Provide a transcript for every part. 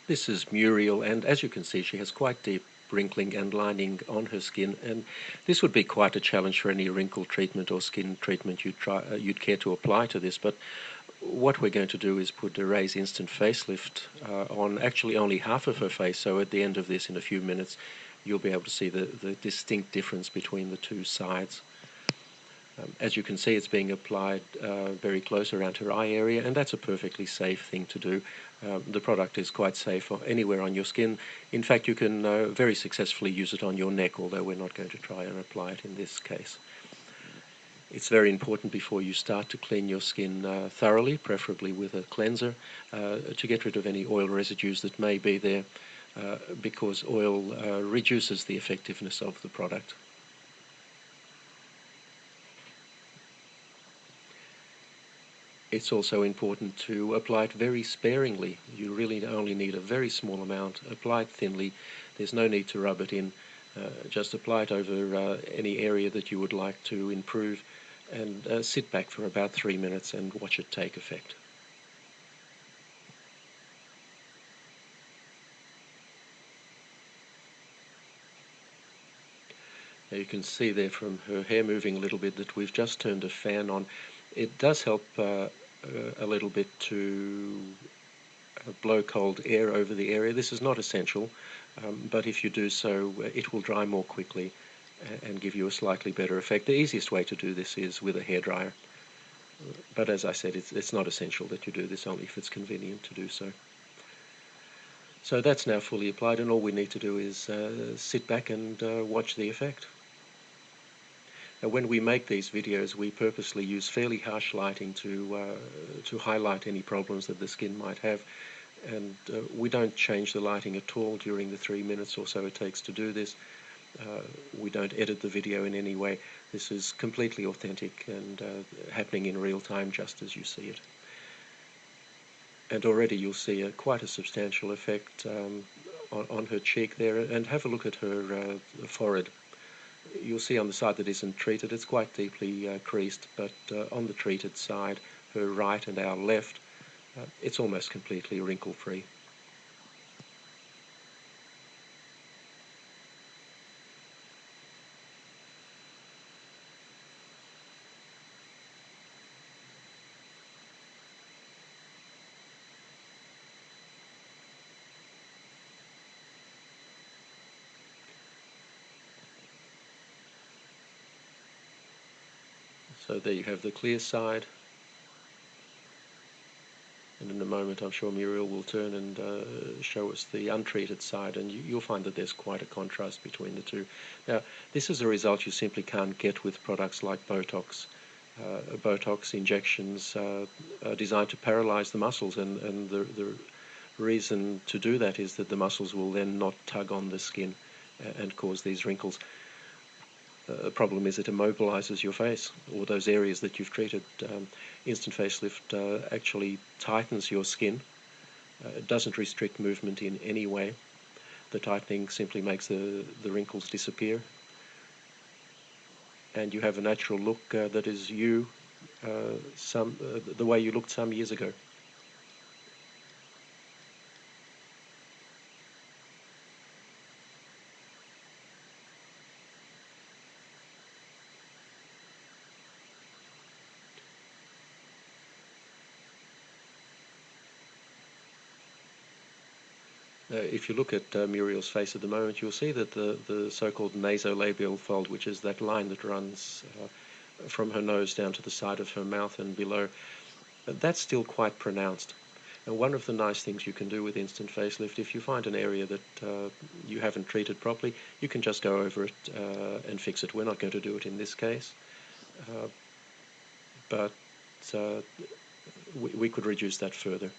This is Muriel, and as you can see, she has quite deep wrinkling and lining on her skin, and this would be quite a challenge for any wrinkle treatment or skin treatment you'd care to apply to this. But what we're going to do is put a Raise Instant Facelift on actually only half of her face, so at the end of this, in a few minutes, you'll be able to see the distinct difference between the two sides. As you can see, it's being applied very close around her eye area, and that's a perfectly safe thing to do. The product is quite safe anywhere on your skin. In fact, you can very successfully use it on your neck, although we're not going to try and apply it in this case. It's very important before you start to clean your skin thoroughly, preferably with a cleanser, to get rid of any oil residues that may be there, because oil reduces the effectiveness of the product. It's also important to apply it very sparingly. You really only need a very small amount. Apply it thinly. There's no need to rub it in. Just apply it over any area that you would like to improve, and sit back for about 3 minutes and watch it take effect. Now you can see there from her hair moving a little bit that we've just turned a fan on. It does help a little bit to blow cold air over the area. This is not essential, but if you do so, it will dry more quickly and give you a slightly better effect. The easiest way to do this is with a hairdryer, but as I said, it's not essential that you do this, only if it's convenient to do so. So that's now fully applied, and all we need to do is sit back and watch the effect. Now, when we make these videos, we purposely use fairly harsh lighting to highlight any problems that the skin might have, and we don't change the lighting at all during the 3 minutes or so it takes to do this. We don't edit the video in any way. This is completely authentic and happening in real time, just as you see it. And already you'll see quite a substantial effect on her cheek there, and have a look at her forehead. You'll see on the side that isn't treated, it's quite deeply creased, but on the treated side, her right and our left, it's almost completely wrinkle-free. So there you have the clear side, and in a moment I'm sure Muriel will turn and show us the untreated side, and you'll find that there's quite a contrast between the two. Now, this is a result you simply can't get with products like Botox. Botox injections are designed to paralyze the muscles, and the reason to do that is that the muscles will then not tug on the skin and cause these wrinkles. The problem is it immobilizes your face, or those areas that you've treated. Instant facelift actually tightens your skin. It doesn't restrict movement in any way. The tightening simply makes the wrinkles disappear, and you have a natural look that is you, the way you looked some years ago. If you look at Muriel's face at the moment, you'll see that the so-called nasolabial fold, which is that line that runs from her nose down to the side of her mouth and below, that's still quite pronounced. And one of the nice things you can do with instant facelift, if you find an area that you haven't treated properly, you can just go over it and fix it. We're not going to do it in this case, but we could reduce that further.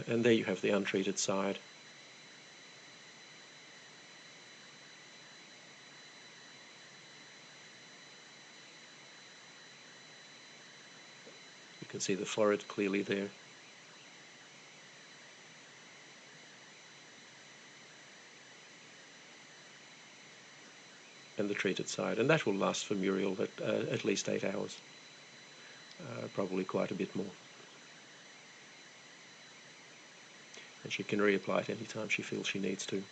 And there you have the untreated side. You can see the forehead clearly there. And the treated side. And that will last for Muriel at least 8 hours. Probably quite a bit more. and she can reapply it anytime she feels she needs to.